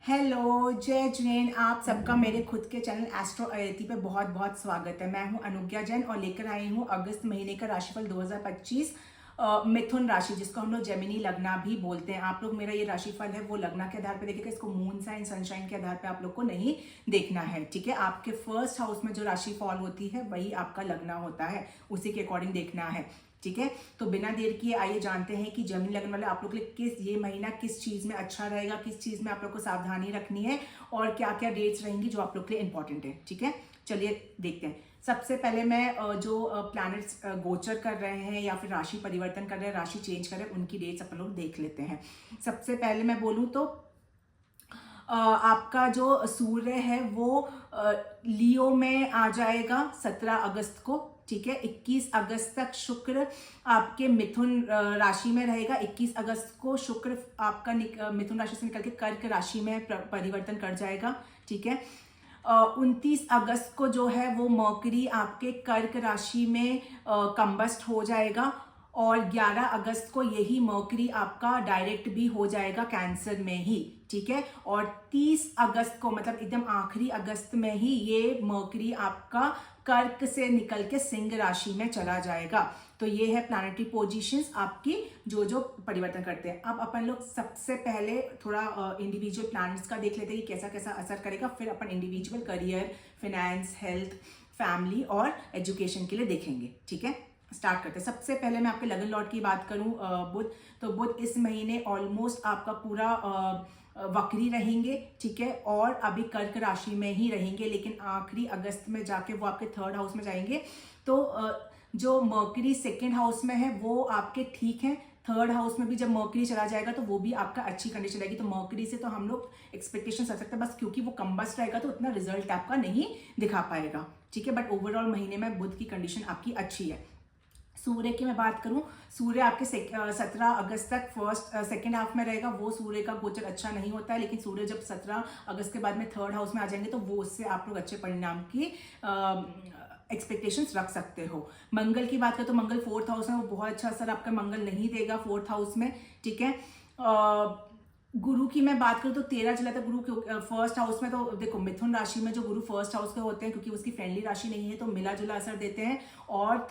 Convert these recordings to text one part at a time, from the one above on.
Hello, जय जैन। आप सबका मेरे खुद के चैनल एस्ट्रो अयति पे बहुत बहुत स्वागत है। मैं हूं अनुज्ञा जैन और लेकर आई हूं अगस्त महीने का राशिफल 2025 मिथुन राशि, जिसको हम लोग जेमिनी लग्ना भी बोलते हैं। आप लोग मेरा ये राशिफल है वो लग्ना के आधार पे देखेगा, इसको मून साइन सनशाइन के आधार पे आप लोग को नहीं देखना है। ठीक है, आपके फर्स्ट हाउस में जो राशि फॉल होती है वही आपका लग्ना होता है, उसी के अकॉर्डिंग देखना है। ठीक है, तो बिना देर किए आइए जानते हैं कि जेमिनी लगन वाले आप लोग के लिए किस ये महीना किस चीज में अच्छा रहेगा, किस चीज में आप लोग को सावधानी रखनी है और क्या क्या डेट्स रहेंगी जो आप लोग के लिए इंपॉर्टेंट है। ठीक है, चलिए देखते हैं। सबसे पहले मैं जो प्लैनेट्स गोचर कर रहे हैं या फिर राशि परिवर्तन कर रहे हैं, राशि चेंज कर रहे हैं, उनकी डेट्स अपन लोग देख लेते हैं। सबसे पहले मैं बोलूँ तो आपका जो सूर्य है वो लियो में आ जाएगा 17 अगस्त को। ठीक है, 21 अगस्त तक शुक्र आपके मिथुन राशि में रहेगा। 21 अगस्त को शुक्र आपका मिथुन राशि से निकल के कर्क राशि में परिवर्तन कर जाएगा। ठीक है, 29 अगस्त को जो है वो मर्करी आपके कर्क राशि में कंबस्ट हो जाएगा और 11 अगस्त को यही मर्करी आपका डायरेक्ट भी हो जाएगा कैंसर में ही। ठीक है, और 30 अगस्त को मतलब एकदम आखिरी अगस्त में ही ये मर्करी आपका कर्क से निकल के सिंह राशि में चला जाएगा। तो ये है प्लैनेटरी पोजीशंस आपकी जो जो परिवर्तन करते हैं। अब अपन लोग सबसे पहले थोड़ा इंडिविजुअल प्लैनेट्स का देख लेते हैं कि कैसा कैसा असर करेगा, फिर अपन individual career, finance, health, family और एजुकेशन के लिए देखेंगे। ठीक है, स्टार्ट करते हैं। सबसे पहले मैं आपके लगन लॉर्ड की बात करूं बुध, तो बुध इस महीने ऑलमोस्ट आपका पूरा वक्री रहेंगे। ठीक है, और अभी कर्क राशि में ही रहेंगे, लेकिन आखिरी अगस्त में जाके वो आपके थर्ड हाउस में जाएंगे। तो जो मर्करी सेकेंड हाउस में है वो आपके ठीक है, थर्ड हाउस में भी जब मर्करी चला जाएगा तो वो भी आपका अच्छी कंडीशन रहेगी। तो मर्करी से तो हम लोग एक्सपेक्टेशन कर सकते हैं, बस क्योंकि वो कंबस्ट रहेगा तो उतना रिजल्ट आपका नहीं दिखा पाएगा। ठीक है, बट ओवरऑल महीने में बुध की कंडीशन आपकी अच्छी है। सूर्य की मैं बात करूं, सूर्य आपके 17 अगस्त तक सेकेंड हाफ में रहेगा। वो सूर्य का गोचर अच्छा नहीं होता है, लेकिन सूर्य जब 17 अगस्त के बाद में थर्ड हाउस में आ जाएंगे तो वो उससे आप लोग अच्छे परिणाम की एक्सपेक्टेशंस रख सकते हो। मंगल की बात करें तो मंगल फोर्थ हाउस में, वो बहुत अच्छा असर आपका मंगल नहीं देगा फोर्थ हाउस में। ठीक है, गुरु की मैं बात करूं तो 13 जुलाई तक गुरु फर्स्ट हाउस में, तो देखो मिथुन राशि में जो गुरु फर्स्ट हाउस के होते हैं, क्योंकि उसकी फ्रेंडली राशि नहीं है तो मिला जुला असर देते हैं। और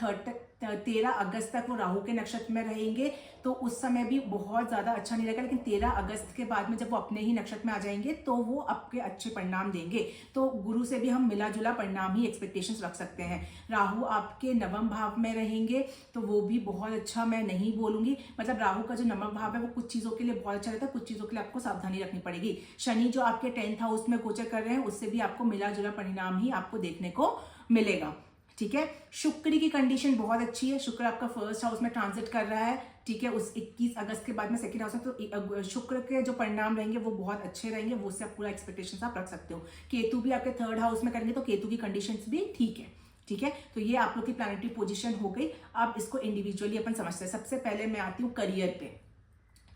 13 अगस्त तक वो राहु के नक्षत्र में रहेंगे, तो उस समय भी बहुत ज्यादा अच्छा नहीं रहेगा। लेकिन 13 अगस्त के बाद में जब वो अपने ही नक्षत्र में आ जाएंगे तो वो आपके अच्छे परिणाम देंगे। तो गुरु से भी हम मिला जुला परिणाम ही एक्सपेक्टेशंस रख सकते हैं। राहु आपके नवम भाव में रहेंगे तो वो भी बहुत अच्छा मैं नहीं बोलूंगी, मतलब राहु का जो नवम भाव है वो कुछ चीजों के लिए बहुत अच्छा रहता है, कुछ चीजों के लिए आपको सावधानी रखनी पड़ेगी। शनि जो आपके 10th हाउस में गोचर कर रहे हैं उससे भी आपको मिला जुला परिणाम ही आपको देखने को मिलेगा। ठीक है, शुक्र की कंडीशन बहुत अच्छी है। शुक्र आपका फर्स्ट हाउस में ट्रांजिट कर रहा है। ठीक है, उस 21 अगस्त के बाद में सेकंड हाउस में, तो शुक्र के जो परिणाम रहेंगे वो बहुत अच्छे रहेंगे, वो से आप पूरा एक्सपेक्टेशंस आप रख सकते हो। केतु भी आपके थर्ड हाउस में करेंगे तो केतु की कंडीशंस भी ठीक है। ठीक है, तो ये आप लोग की प्लैनेटरी पोजीशन हो गई। अब इसको इंडिविजुअली अपन समझते हैं। सबसे पहले मैं आती हूँ करियर पे।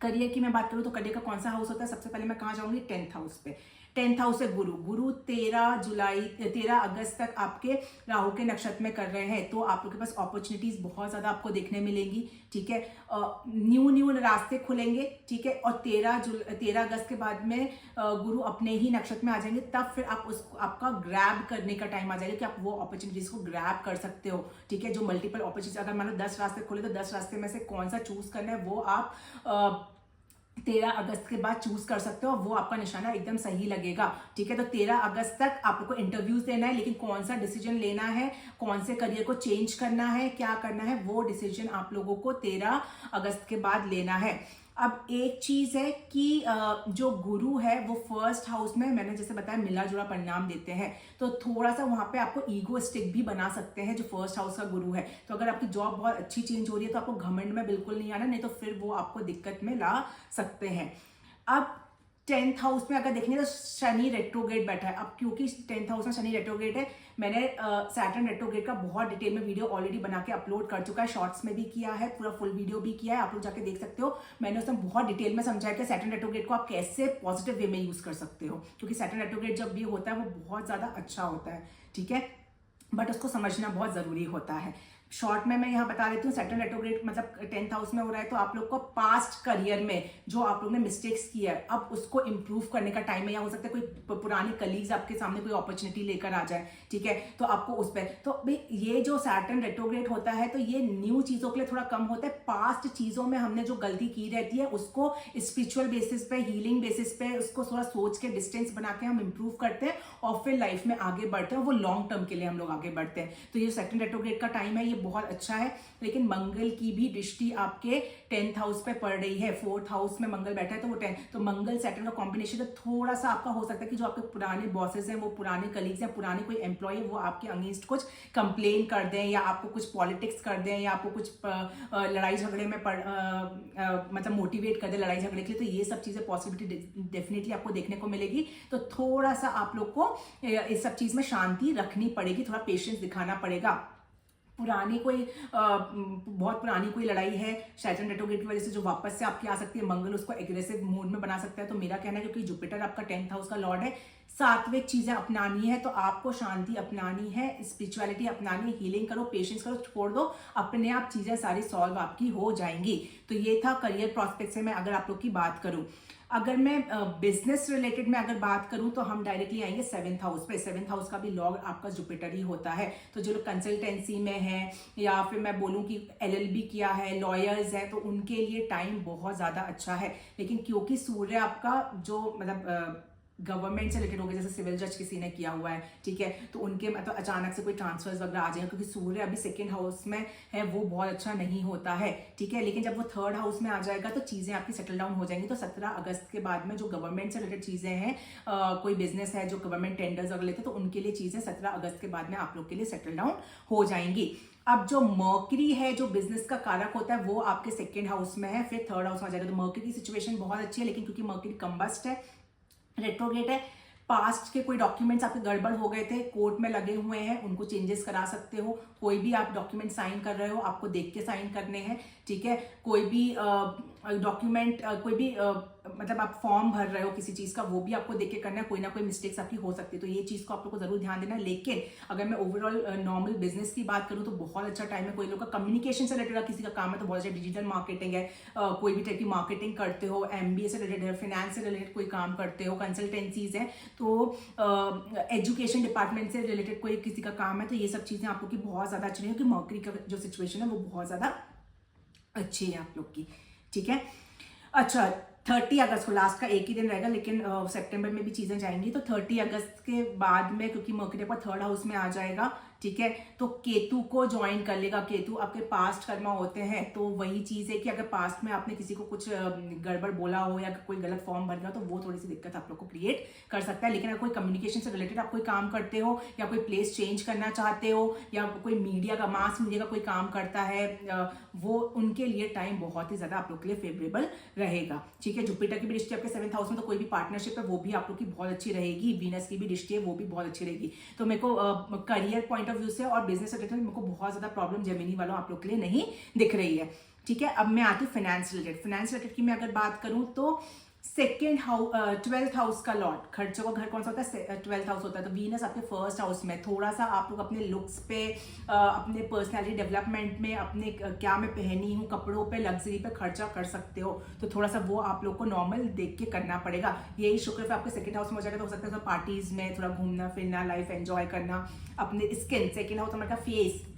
करियर की मैं बात करूँ तो करियर का कौन सा हाउस होता है, सबसे पहले मैं कहाँ जाऊंगी, 10th हाउस पे। 10th हाउस है गुरु 13 अगस्त तक आपके राहु के नक्षत्र में कर रहे हैं, तो आप लोग के पास अपॉर्चुनिटीज बहुत ज्यादा आपको देखने मिलेंगी। ठीक है, न्यू रास्ते खुलेंगे। ठीक है, और 13 अगस्त के बाद में गुरु अपने ही नक्षत्र में आ जाएंगे, तब फिर आप उसको आपका ग्रैब करने का टाइम आ जाएगा कि आप वो अपॉर्चुनिटीज को ग्रैब कर सकते हो। ठीक है, जो मल्टीपल अपॉर्चुनिटीज, अगर मान लो 10 रास्ते खोले तो 10 रास्ते में से कौन सा चूज करना है वो आप 13 अगस्त के बाद चूज कर सकते हो, वो आपका निशाना एकदम सही लगेगा। ठीक है, तो 13 अगस्त तक आप लोग को इंटरव्यूज देना है, लेकिन कौन सा डिसीजन लेना है, कौन से करियर को चेंज करना है, क्या करना है, वो डिसीजन आप लोगों को 13 अगस्त के बाद लेना है। अब एक चीज है कि जो गुरु है वो फर्स्ट हाउस में, मैंने जैसे बताया, मिला जुला परिणाम देते हैं, तो थोड़ा सा वहां पे आपको ईगोइस्टिक भी बना सकते हैं जो फर्स्ट हाउस का गुरु है। तो अगर आपकी जॉब बहुत अच्छी चेंज हो रही है तो आपको घमंड में बिल्कुल नहीं आना, नहीं तो फिर वो आपको दिक्कत में ला सकते हैं। अब 10th हाउस में अगर देखेंगे तो शनि रेट्रोग्रेड बैठा है। अब क्योंकि 10th हाउस में शनि रेट्रोग्रेड है, मैंने सैटर्न रेट्रोग्रेड का बहुत डिटेल में वीडियो ऑलरेडी बना के अपलोड कर चुका है, शॉर्ट्स में भी किया है, पूरा फुल वीडियो भी किया है, आप लोग जाके देख सकते हो। मैंने उसमें बहुत डिटेल में समझाया कि सैटर्न रेट्रोग्रेड को आप कैसे पॉजिटिव वे में यूज कर सकते हो, क्योंकि सैटर्न रेट्रोग्रेड जब भी होता है वो बहुत ज्यादा अच्छा होता है। ठीक है, बट उसको समझना बहुत जरूरी होता है। शॉर्ट में मैं यहाँ बता देती हूँ, सैटर्न रेट्रोग्रेड मतलब 10th हाउस में हो रहा है, तो आप लोग को पास्ट करियर में जो आप लोग ने मिस्टेक्स किया है अब उसको इम्प्रूव करने का टाइम है, या हो सकता है कोई पुरानी कलीग्स आपके सामने कोई अपॉर्चुनिटी लेकर आ जाए, ठीक है, तो आपको उस पर तो भाई ये जो सैटर्न रेट्रोग्रेड होता है तो ये न्यू चीजों के लिए थोड़ा कम होता है, पास्ट चीजों में हमने जो गलती की रहती है उसको स्पिरिचुअल बेसिस पे, हीलिंग बेसिस पे उसको थोड़ा सोच के डिस्टेंस बना के हम इंप्रूव करते हैं और फिर लाइफ में आगे बढ़ते हैं, वो लॉन्ग टर्म के लिए हम लोग आगे बढ़ते हैं। तो ये सैटर्न रेट्रोग्रेड का टाइम है, ये बहुत अच्छा है, लेकिन मंगल की भी दृष्टि आपके 10th हाउस पे पड़ रही है, 4th हाउस में मंगल बैठा है, तो वो 10 तो मंगल सैटर्न का कॉम्बिनेशन तो थोड़ा सा आपका हो सकता है कि जो आपके पुराने बॉसेस हैं, वो पुराने कलीग्स हैं, पुराने कोई एम्प्लॉय है, वो आपके अगेंस्ट कुछ कंप्लेन कर दें या आपको कुछ पॉलिटिक्स कर दें या आपको कुछ लड़ाई झगड़े में मतलब मोटिवेट कर दें लड़ाई झगड़े के लिए, तो ये सब चीजें पॉसिबिलिटी डेफिनेटली आपको देखने को मिलेगी। तो थोड़ा सा आप लोग को इस सब चीज में शांति रखनी पड़ेगी, थोड़ा पेशेंस दिखाना पड़ेगा। पुरानी कोई बहुत पुरानी कोई लड़ाई है सैटर्न रेट्रोग्रेड की वजह से जो वापस से आपकी आ सकती है, मंगल उसको एग्रेसिव मूड में बना सकता है। तो मेरा कहना है क्योंकि जुपिटर आपका 10th हाउस का लॉर्ड है, सात्विक चीजें अपनानी है, तो आपको शांति अपनानी है, स्पिरिचुअलिटी अपनानी है, हीलिंग करो, पेशेंस करो, छोड़ दो, अपने आप चीजें सारी सॉल्व आपकी हो जाएंगी। तो ये था करियर प्रोस्पेक्ट से मैं अगर आप लोग की बात करूं। अगर मैं बिजनेस रिलेटेड में अगर बात करूं तो हम डायरेक्टली आएंगे 7th हाउस पे। 7th हाउस का भी लॉर्ड आपका जुपिटर ही होता है। तो जो लोग कंसल्टेंसी में है या फिर मैं बोलूं कि LLB किया है, लॉयर्स है, तो उनके लिए टाइम बहुत ज्यादा अच्छा है। लेकिन क्योंकि सूर्य आपका जो मतलब गवर्नमेंट से रिलेटेड हो गया, जैसे सिविल जज किसी ने किया हुआ है, ठीक है, तो उनके मतलब अचानक से कोई ट्रांसफर्स वगैरह आ जाएंगे, क्योंकि सूर्य अभी 2nd हाउस में है, वो बहुत अच्छा नहीं होता है, ठीक है। लेकिन जब वो 3rd हाउस में आ जाएगा तो चीजें आपकी सेटल डाउन हो जाएंगी। तो 17 अगस्त के बाद में जो गवर्नमेंट से रिलेटेड चीजें हैं, कोई बिजनेस है जो गवर्नमेंट टेंडर्स वगैरह लेते हैं, तो उनके लिए चीजें 17 अगस्त के बाद में आप लोग के लिए सेटल डाउन हो जाएंगी। अब जो मर्करी है जो बिजनेस का कारक होता है वो आपके 2nd हाउस में है, फिर 3rd हाउस में आ जाएगा। तो मर्करी की सिचुएशन बहुत अच्छी है, लेकिन क्योंकि मर्करी कंबस्ट है, रेट्रोग्रेड है, पास्ट के कोई डॉक्यूमेंट्स आपके गड़बड़ हो गए थे, कोर्ट में लगे हुए हैं, उनको चेंजेस करा सकते हो। कोई भी आप डॉक्यूमेंट साइन कर रहे हो, आपको देख के साइन करने हैं, ठीक है। कोई भी डॉक्यूमेंट कोई भी मतलब आप फॉर्म भर रहे हो किसी चीज का, वो भी आपको देख के करना है, कोई ना कोई मिस्टेक्स आपकी हो सकती है, तो ये चीज को आप लोग को जरूर ध्यान देना है। लेकिन अगर मैं ओवरऑल नॉर्मल बिजनेस की बात करूँ तो बहुत अच्छा टाइम है। कोई लोग का कम्युनिकेशन से रिलेटेड किसी का काम है तो बहुत अच्छा, डिजिटल मार्केटिंग है, कोई भी टाइप की मार्केटिंग करते हो, MBA से रिलेटेड है, फाइनेंस से रिलेटेड कोई काम करते हो, कंसल्टेंसीज है, तो एजुकेशन डिपार्टमेंट से रिलेटेड कोई किसी का काम है, तो ये सब चीजें आप लोग की बहुत ज्यादा अच्छी नहीं है, क्योंकि मर्करी का जो सिचुएशन है वो बहुत ज्यादा अच्छी है आप लोग की, ठीक है। अच्छा, 30 अगस्त को लास्ट का एक ही दिन रहेगा, लेकिन सितंबर में भी चीजें जाएंगी। तो 30 अगस्त के बाद में क्योंकि मर्करी आपका 3rd हाउस में आ जाएगा, ठीक है, तो केतु को ज्वाइन कर लेगा। केतु आपके पास्ट कर्मा होते हैं, तो वही चीज है कि अगर पास्ट में आपने किसी को कुछ गड़बड़ बोला हो या कोई गलत फॉर्म भर गया तो वो थोड़ी सी दिक्कत आप लोग को क्रिएट कर सकता है। लेकिन अगर कोई कम्युनिकेशन से रिलेटेड आप कोई काम करते हो या कोई प्लेस चेंज करना चाहते हो या कोई मीडिया का, मास मीडिया का कोई काम करता है, वो उनके लिए टाइम बहुत ही ज्यादा आप लोग के लिए फेवरेबल रहेगा, ठीक है। जुपिटर की भी दृष्टि आपके 7th हाउस में, तो कोई भी पार्टनरशिप है वो भी आप लोग की बहुत अच्छी रहेगी। वीनस की भी दृष्टि है वो भी बहुत अच्छी रहेगी। तो मेरे को करियर पॉइंट ऑफ व्यू से और बिजनेस रिलेटेड मेरे को बहुत ज्यादा प्रॉब्लम जेमिनी वालों आप लोग के लिए नहीं दिख रही है, ठीक है। अब मैं आती हूँ फाइनेंस रिलेटेड। फाइनेंस रिलेटेड की मैं अगर बात करूं तो 12th हाउस का लॉर्ड, खर्चों का घर कौन सा होता है? 12th हाउस होता है। तो वीनस आपके 1st हाउस में, थोड़ा सा आप लोग अपने लुक्स पे, अपने पर्सनैलिटी डेवलपमेंट में, अपने क्या मैं पहनी हूँ कपड़ों पे, लग्जरी पे खर्चा कर सकते हो, तो थोड़ा सा वो आप लोग को नॉर्मल देख के करना पड़ेगा। यही शुक्र पे आपके 2nd हाउस में हो जाएगा, तो हो सकता है पार्टीज में थोड़ा घूमना फिरना, लाइफ एंजॉय करना, अपने स्किन, 2nd हाउस हमारा फेस,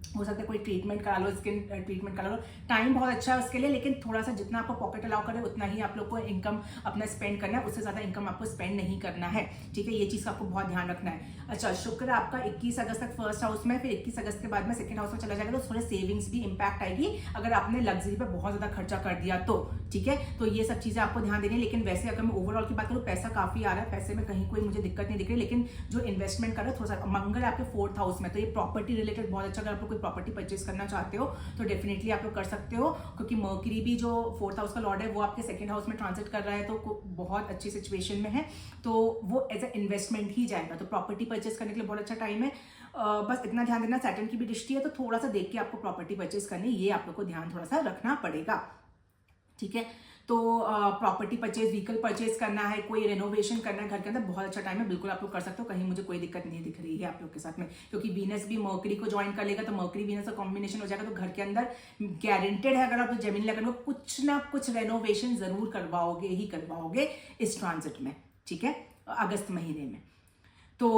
हो सकता है कोई ट्रीटमेंट करा लो, स्किन ट्रीटमेंट करा लो, टाइम बहुत अच्छा है उसके लिए। लेकिन थोड़ा सा जितना आपको पॉकेट अलाउ करे उतना ही आप लोग को इनकम अपना स्पेंड करना है, उससे ज्यादा इनकम आपको स्पेंड नहीं करना है, ठीक है। ये चीज का आपको बहुत ध्यान रखना है। अच्छा, शुक्र आपका 21 अगस्त तक 1st हाउस में, फिर 21 अगस्त के बाद में 2nd हाउस में चला जाएगा, तो थोड़े सेविंग्स भी इंपैक्ट आएगी अगर आपने लग्जरी पे बहुत ज्यादा खर्चा कर दिया तो, ठीक है। तो ये सब चीजें आपको ध्यान देनी है। लेकिन वैसे अगर मैं ओवरऑल की बात करूँ, पैसा काफी आ रहा है, पैसे में कहीं कोई मुझे दिक्कत नहीं दिख रही। लेकिन जो इन्वेस्टमेंट कर रहा है थोड़ा सा, मंगल आपके 4th हाउस में, तो ये प्रॉपर्टी रिलेटेड बहुत अच्छा। अगर आप लोग कोई प्रॉपर्टी परचेज करना चाहते हो तो डेफिनेटली आप लोग कर सकते हो, क्योंकि मर्करी भी जो 4th हाउस का लॉर्ड है वो आपके 2nd हाउस में ट्रांजिट कर रहा है, तो बहुत अच्छी सिचुएशन में है, तो वो एज ए इन्वेस्टमेंट ही जाएगा। तो प्रॉपर्टी परचेज करने के लिए बहुत अच्छा टाइम है। बस इतना ध्यान देना, सैटर्न की भी दृष्टि है, तो थोड़ा सा देख के आपको प्रॉपर्टी परचेज करनी, ये आप लोग को ध्यान थोड़ा सा रखना पड़ेगा, ठीक है। तो प्रॉपर्टी परचेज, व्हीकल परचेज करना है, कोई रेनोवेशन करना है घर के अंदर, बहुत अच्छा टाइम है, बिल्कुल आप लोग कर सकते हो, कहीं मुझे कोई दिक्कत नहीं दिख रही है आप लोग के साथ में, क्योंकि वीनस भी मर्करी को ज्वाइन कर लेगा, तो मर्करी वीनस का कॉम्बिनेशन हो जाएगा, तो घर के अंदर गारंटेड है, अगर आप जेमिनी लगन में कुछ ना कुछ रेनोवेशन जरूर करवाओगे ही करवाओगे इस ट्रांजिट में, ठीक है, अगस्त महीने में। तो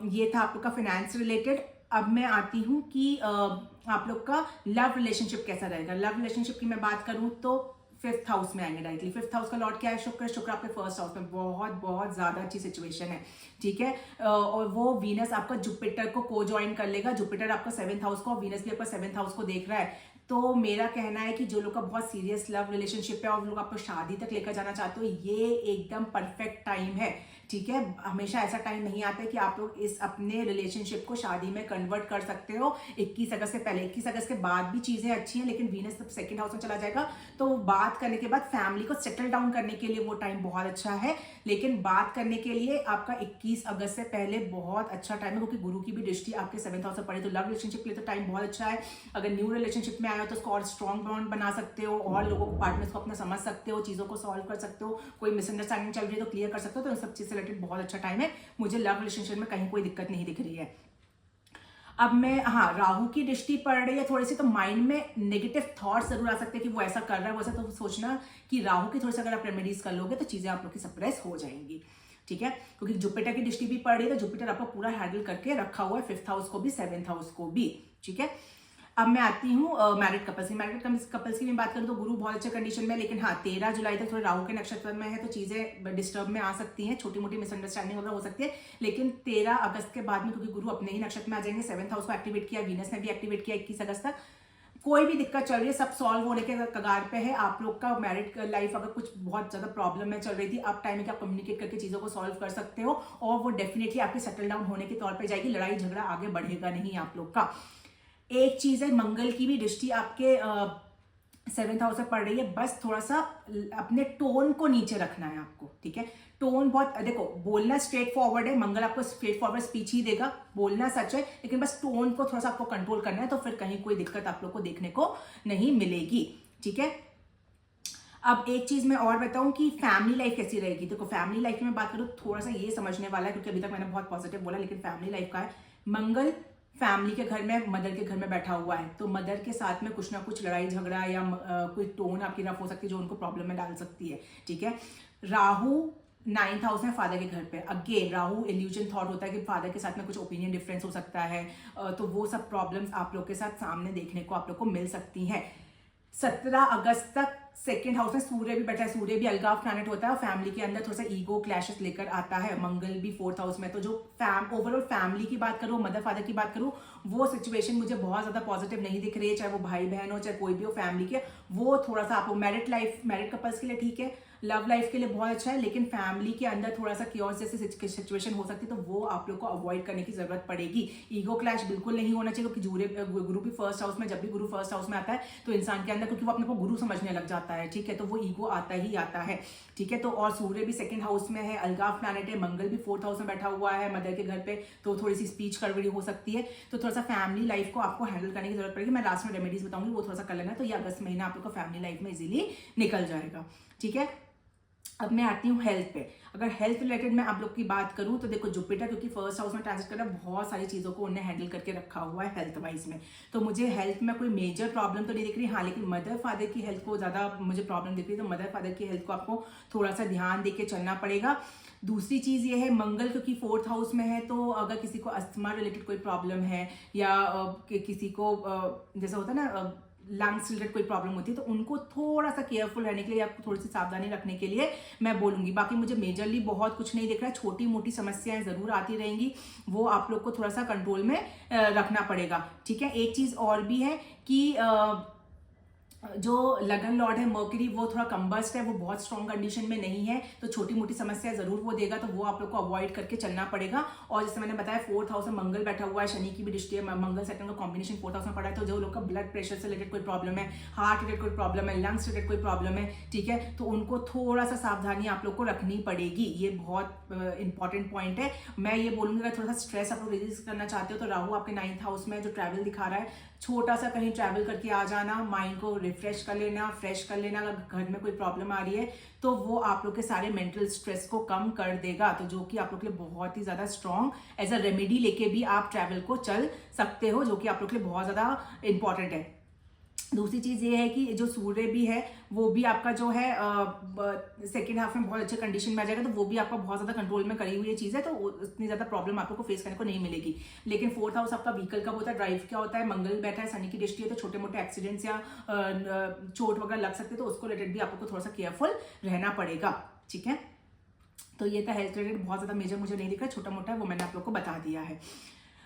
ये था आप लोग का फाइनेंस रिलेटेड। अब मैं आती हूँ कि आप लोग का लव रिलेशनशिप कैसा रहेगा। लव रिलेशनशिप की मैं बात करूँ तो 5th हाउस में आएंगे डायरेक्टली। 5th हाउस का लॉर्ड क्या है? शुक्र। शुक्र आपके 1st हाउस में, बहुत बहुत ज्यादा अच्छी सिचुएशन है, ठीक है। और वो वीनस आपका जुपिटर को को ज्वाइन कर लेगा। जुपिटर आपका 7th हाउस को और वीनस भी आपका 7th हाउस को देख रहा है। तो मेरा कहना है कि जो लोग का बहुत सीरियस लव रिलेशनशिप है और लोग आपको शादी तक लेकर जाना चाहते हो, ये एकदम परफेक्ट टाइम है, ठीक है। हमेशा ऐसा टाइम नहीं आता है कि आप लोग इस अपने रिलेशनशिप को शादी में कन्वर्ट कर सकते हो 21 अगस्त से पहले। 21 अगस्त के बाद भी चीजें अच्छी हैं, लेकिन वीनस जब 2nd हाउस में चला जाएगा तो बात करने के बाद फैमिली को सेटल डाउन करने के लिए वो टाइम बहुत अच्छा है। लेकिन बात करने के लिए आपका 21 अगस्त से पहले बहुत अच्छा टाइम है, क्योंकि गुरु की भी दृष्टि आपके 7th हाउस में पड़े, तो लव रिलेशनशिप के लिए तो टाइम बहुत अच्छा है। अगर न्यू रिलेशनशिप में आए हो तो उसको और स्ट्रॉन्ग बॉन्ड बना सकते हो, और लोगों को, पार्टनर्स को अपना समझ सकते हो, चीजों को सॉल्व कर सकते हो, कोई मिसअंडरस्टैंडिंग चल रही है तो क्लियर कर सकते हो। तो इन सब चीज से रिलेटेड बहुत अच्छा टाइम है, मुझे लव रिलेशनशिप में कहीं कोई दिक्कत नहीं दिख रही है। अब मैं, हाँ, राहु की दृष्टि पड़ रही है थोड़ी सी, तो माइंड में नेगेटिव थॉट्स जरूर आ सकते हैं कि वो ऐसा कर रहा है, वैसा, तो सोचना कि राहु की थोड़ी सी अगर आप रेमेडीज कर लोगे तो चीजें आप लोग की सप्रेस हो जाएंगी, ठीक है। क्योंकि जुपिटर की दृष्टि भी पड़ रही है, तो जुपिटर आपका पूरा हैंडल करके रखा हुआ है 5th हाउस को भी 7th हाउस को भी, ठीक है। अब मैं आती हूँ मैरिड कपल्स की। मैरिड कपल्स की मैं बात करूँ तो गुरु बहुत अच्छे कंडीशन में, लेकिन हाँ 13 जुलाई तक थोड़े राहु के नक्षत्र में है, तो चीजें डिस्टर्ब में आ सकती हैं, छोटी मोटी मिसअंडरस्टैंडिंग वगैरह हो सकती है। लेकिन 13 अगस्त के बाद में, क्योंकि गुरु अपने ही नक्षत्र में आ जाएंगे, 7th हाउस को एक्टिवेट किया, वीनस ने भी एक्टिवेट किया 21 अगस्त तक, कोई भी दिक्कत चल रही है सब सॉल्व होने के कगार पे है। आप लोग का मैरिड लाइफ अगर कुछ बहुत ज्यादा प्रॉब्लम में चल रही थी, अब टाइम है कि आप कम्युनिकेट करके चीजों को सॉल्व कर सकते हो, और वो डेफिनेटली आपके सेटल डाउन होने के तौर पे जाएगी, लड़ाई झगड़ा आगे बढ़ेगा नहीं आप लोग का। एक चीज है, मंगल की भी दृष्टि आपके 7th हाउस में पड़ रही है, बस थोड़ा सा अपने टोन को नीचे रखना है आपको, ठीक है। टोन बहुत, देखो बोलना स्ट्रेट फॉरवर्ड है, मंगल आपको स्ट्रेट फॉरवर्ड स्पीच ही देगा, बोलना सच है, लेकिन बस टोन को थोड़ा सा आपको कंट्रोल करना है, तो फिर कहीं कोई दिक्कत आप लोग को देखने को नहीं मिलेगी, ठीक है। अब एक चीज मैं और बताऊं कि फैमिली लाइफ कैसी रहेगी। देखो फैमिली लाइफ की मैं बात करूं, थोड़ा सा ये समझने वाला है, क्योंकि अभी तक मैंने बहुत पॉजिटिव बोला, लेकिन फैमिली लाइफ का है, मंगल फैमिली के घर में, मदर के घर में बैठा हुआ है, तो मदर के साथ में कुछ ना कुछ लड़ाई झगड़ा या कोई टोन आपकी रफ हो सकती है जो उनको प्रॉब्लम में डाल सकती है, ठीक है। राहु 9th हाउस में फादर के घर पे, अगेन राहु इल्यूजन थॉट होता है कि फादर के साथ में कुछ ओपिनियन डिफरेंस हो सकता है, तो वो सब प्रॉब्लम्स आप लोग के साथ सामने देखने को आप लोग को मिल सकती हैं। 17 अगस्त तक 2nd हाउस में सूर्य भी बैठा है, सूर्य भी अलगाव प्लैनेट होता है, और फैमिली के अंदर थोड़ा सा ईगो क्लैशेस लेकर आता है। मंगल भी 4th हाउस में, तो जो ओवरऑल फैमिली की बात करूँ, मदर फादर की बात करूँ, वो सिचुएशन मुझे बहुत ज्यादा पॉजिटिव नहीं दिख रही है, चाहे वो भाई बहन हो, चाहे कोई भी हो फैमिली के, वो थोड़ा सा आपको मैरिड लाइफ, मैरिड कपल्स के लिए ठीक है, लव लाइफ के लिए बहुत अच्छा है, लेकिन फैमिली के अंदर थोड़ा सा क्योस जैसी सिचुएशन हो सकती है, तो वो आप लोग को अवॉइड करने की जरूरत पड़ेगी। ईगो क्लैश बिल्कुल नहीं होना चाहिए, क्योंकि गुरु भी 1st हाउस में, जब भी गुरु 1st हाउस में आता है तो इंसान के अंदर, क्योंकि वो अपने को गुरु समझने लग जाता है, ठीक है, तो वो ईगो आता ही आता है, ठीक है। तो और सूर्य भी 2nd हाउस में है, अलगाव प्लैनेट है, मंगल भी 4th हाउस में बैठा हुआ है मदर के घर पे, तो थोड़ी सी स्पीच कड़वड़ी हो सकती है, तो थोड़ा सा फैमिली लाइफ को आपको हैंडल करने की जरूरत पड़ेगी। मैं लास्ट में रेमेडीज बताऊंगी, वो थोड़ा सा कर लेना, तो ये अगस्त महीना आप लोग का फैमिली लाइफ में इजीली निकल जाएगा, ठीक है। अब मैं आती हूँ हेल्थ पे। अगर हेल्थ रिलेटेड मैं आप लोग की बात करूँ तो देखो जुपिटर क्योंकि 1st हाउस में ट्रांजिट कर रहा है, बहुत सारी चीज़ों को उन्हें हैंडल करके रखा हुआ है हेल्थ वाइज में, तो मुझे हेल्थ में कोई मेजर प्रॉब्लम तो नहीं दिख रही। हाँ, लेकिन मदर फादर की हेल्थ को ज़्यादा मुझे प्रॉब्लम दिख रही है, तो मदर फादर की हेल्थ को आपको थोड़ा सा ध्यान दे के चलना पड़ेगा। दूसरी चीज़ ये है, मंगल क्योंकि 4th हाउस में है, तो अगर किसी को अस्थमा रिलेटेड कोई प्रॉब्लम है या किसी को जैसा होता है ना लंग्स रिलेटेड कोई प्रॉब्लम होती है, तो उनको थोड़ा सा केयरफुल रहने के लिए, आपको थोड़ी सी सावधानी रखने के लिए मैं बोलूंगी। बाकी मुझे मेजरली बहुत कुछ नहीं दिख रहा है, छोटी मोटी समस्याएं जरूर आती रहेंगी, वो आप लोग को थोड़ा सा कंट्रोल में रखना पड़ेगा, ठीक है। एक चीज और भी है कि जो लगन लॉर्ड है मर्करी, वो थोड़ा कंबस्ट है, वो बहुत स्ट्रॉन्ग कंडीशन में नहीं है, तो छोटी मोटी समस्या जरूर वो देगा, तो वो आप लोग को अवॉइड करके चलना पड़ेगा। और जैसे मैंने बताया 4th हाउस में मंगल बैठा हुआ है, शनि की भी दृष्टि है, मंगल सेटन का कॉम्बिनेशन 4th हाउस में पड़ा है, तो जो लोग का ब्लड प्रेशर से रिलेटेड कोई प्रॉब्लम है, हार्ट रिलेटेड कोई प्रॉब्लम है, लंग्स रिलेटेड कोई प्रॉब्लम है, ठीक है, तो उनको थोड़ा सा सावधानी आप लोग को रखनी पड़ेगी। ये बहुत इंपॉर्टेंट पॉइंट है। मैं ये बोलूंगी अगर थोड़ा सा स्ट्रेस आप लोग रिलीज करना चाहते हो तो राहु आपके 9th हाउस में जो ट्रैवल दिखा रहा है, छोटा सा कहीं ट्रैवल करके आ जाना, माइंड को रिफ्रेश कर लेना, फ्रेश कर लेना। अगर घर में कोई प्रॉब्लम आ रही है तो वो आप लोग के सारे मेंटल स्ट्रेस को कम कर देगा, तो जो कि आप लोग के लिए बहुत ही ज़्यादा स्ट्रॉन्ग एज अ रेमेडी लेके भी आप ट्रैवल को चल सकते हो, जो कि आप लोग के लिए बहुत ज़्यादा इंपॉर्टेंट है। दूसरी चीज़ ये है कि जो सूर्य भी है वो भी आपका जो है सेकेंड हाफ में बहुत अच्छे कंडीशन में आ जाएगा, तो वो भी आपका बहुत ज़्यादा कंट्रोल में करी हुई ये चीज़ है, तो इतनी ज़्यादा प्रॉब्लम आप लोग को फेस करने को नहीं मिलेगी। लेकिन फोर्थ हाउस आपका व्हीकल का होता है, ड्राइव क्या होता है, मंगल बैठा है, शनि की दृष्टि है, तो छोटे मोटे एक्सीडेंट्स या चोट वगैरह लग सकते हैं, तो उसको रिलेटेड भी आपको थोड़ा सा केयरफुल रहना पड़ेगा। ठीक है, तो ये था हेल्थ रिलेटेड, बहुत ज़्यादा मेजर मुझे नहीं दिखा, छोटा मोटा है वो मैंने आप लोग को बता दिया है।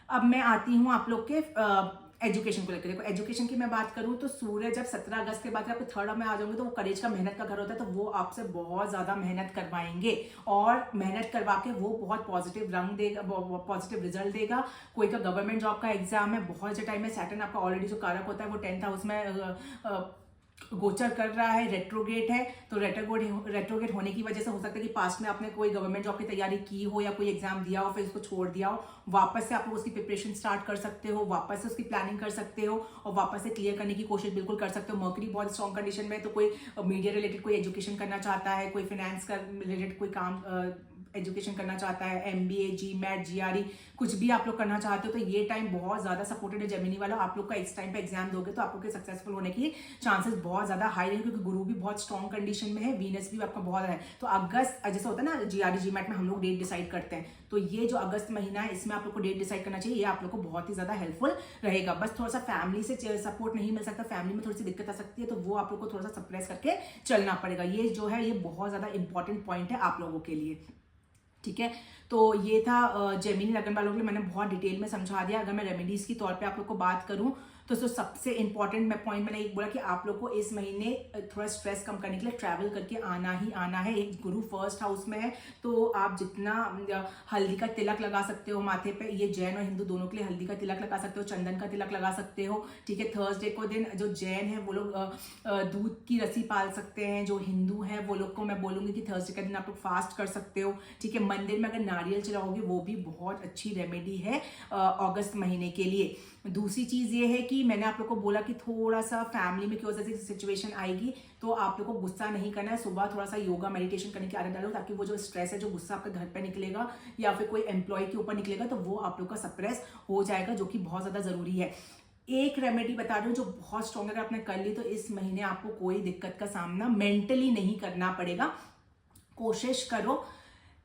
अब मैं आती हूँ आप लोग के एजुकेशन को लेकर। देखो एजुकेशन की मैं बात करूँ तो सूर्य जब 17 अगस्त के बाद आपको थर्ड में आ जाओगे तो वो करेज का, मेहनत का घर होता है, तो वो आपसे बहुत ज़्यादा मेहनत करवाएंगे और मेहनत करवा के वो बहुत पॉजिटिव रंग देगा, पॉजिटिव रिजल्ट देगा। कोई का गवर्नमेंट जॉब का एग्जाम है, बहुत से टाइम में सैटर्न आपका ऑलरेडी जो कारक होता है वो 10th हाउस में गोचर कर रहा है, रेट्रोगेट है, तो रेट्रोगेट होने की वजह से हो सकता है कि पास्ट में आपने कोई गवर्नमेंट जॉब की तैयारी की हो या कोई एग्जाम दिया हो, फिर उसको छोड़ दिया हो, वापस से आप लोग उसकी प्रिपरेशन स्टार्ट कर सकते हो, वापस से उसकी प्लानिंग कर सकते हो और वापस से क्लियर करने की कोशिश बिल्कुल कर सकते हो। मर्करी बहुत स्ट्रॉन्ग कंडीशन में है, तो कोई मीडिया रिलेटेड कोई एजुकेशन करना चाहता है, कोई फाइनेंस का रिलेटेड कोई काम एजुकेशन करना चाहता है, MBA, GMAT, GRE कुछ भी आप लोग करना चाहते हो, तो ये टाइम बहुत ज़्यादा सपोर्टेड है जेमिनी वाला। आप लोग का इस टाइम पे एग्जाम दोगे तो आप लोग के सक्सेसफुल होने की चांसेस बहुत ज़्यादा हाई है, क्योंकि गुरु भी बहुत स्ट्रॉन्ग कंडीशन में है, वीनस भी आपका बहुत है। तो अगस्त जैसे होता है ना GRE, GMAT में हम लोग डेट डिसाइड करते हैं, तो ये जो अगस्त महीना है इसमें आप लोग को डेट डिसाइड करना चाहिए, ये आप लोग को बहुत ही ज़्यादा हेल्पफुल रहेगा। बस थोड़ा सा फैमिली से सपोर्ट नहीं मिल सकता, फैमिली में थोड़ी सी दिक्कत आ सकती है, तो वो आप लोग को थोड़ा सा सप्रेस करके चलना पड़ेगा। ये जो है ये बहुत ज़्यादा इंपॉर्टेंट पॉइंट है आप लोगों के लिए। ठीक है, तो ये था जेमिनी लगन वालों के लिए, मैंने बहुत डिटेल में समझा दिया। अगर मैं रेमेडीज की तौर पे आप लोग को बात करूं तो सबसे इंपॉर्टेंट पॉइंट मैंने एक बोला कि आप लोग को इस महीने थोड़ा स्ट्रेस कम करने के लिए ट्रैवल करके आना ही आना है। एक गुरु फर्स्ट हाउस में है, तो आप जितना हल्दी का तिलक लगा सकते हो माथे पे, ये जैन और हिंदू दोनों के लिए हल्दी का तिलक लगा सकते हो, चंदन का तिलक लगा सकते हो। ठीक है, थर्सडे को दिन जो जैन है वो लोग दूध की रस्सी पाल सकते हैं, जो हिंदू है वो लोग को मैं बोलूंगी कि थर्सडे का दिन आप लोग फास्ट कर सकते हो। ठीक है, मंदिर में अगर नारियल चढ़ाओगे वो भी बहुत अच्छी रेमेडी है अगस्त महीने के लिए। दूसरी चीज ये है कि मैंने आप लोग को बोला कि थोड़ा सा फैमिली में क्यों जैसी सिचुएशन आएगी तो आप लोग को गुस्सा नहीं करना है, सुबह थोड़ा सा योगा मेडिटेशन करने की आदत डालो, ताकि वो जो स्ट्रेस है, जो गुस्सा आपके घर पे निकलेगा या फिर कोई एम्प्लॉय के ऊपर निकलेगा, तो वो आप लोग का सप्रेस हो जाएगा, जो कि बहुत ज्यादा जरूरी है। एक रेमेडी बता रही हूँ जो बहुत स्ट्रॉन्ग, अगर आपने कर ली तो इस महीने आपको कोई दिक्कत का सामना मेंटली नहीं करना पड़ेगा। कोशिश करो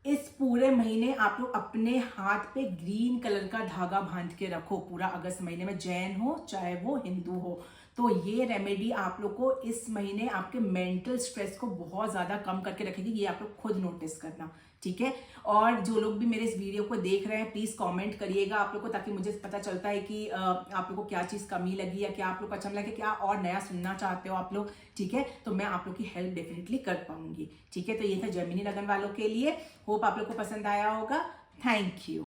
इस पूरे महीने आप लोग अपने हाथ पे ग्रीन कलर का धागा बांध के रखो पूरा अगस्त महीने में, जैन हो चाहे वो हिंदू हो। तो ये रेमेडी आप लोग को इस महीने आपके मेंटल स्ट्रेस को बहुत ज्यादा कम करके रखेगी, ये आप लोग खुद नोटिस करना। ठीक है, और जो लोग भी मेरे इस वीडियो को देख रहे हैं प्लीज कमेंट करिएगा आप लोग को, ताकि मुझे पता चलता है कि आप लोग को क्या चीज कमी लगी या क्या आप लोग को अच्छा लगा, क्या और नया सुनना चाहते हो आप लोग। ठीक है, तो मैं आप लोग की हेल्प डेफिनेटली कर पाऊंगी। ठीक है, तो ये था जेमिनी लगन वालों के लिए, होप आप लोग को पसंद आया होगा। Thank you.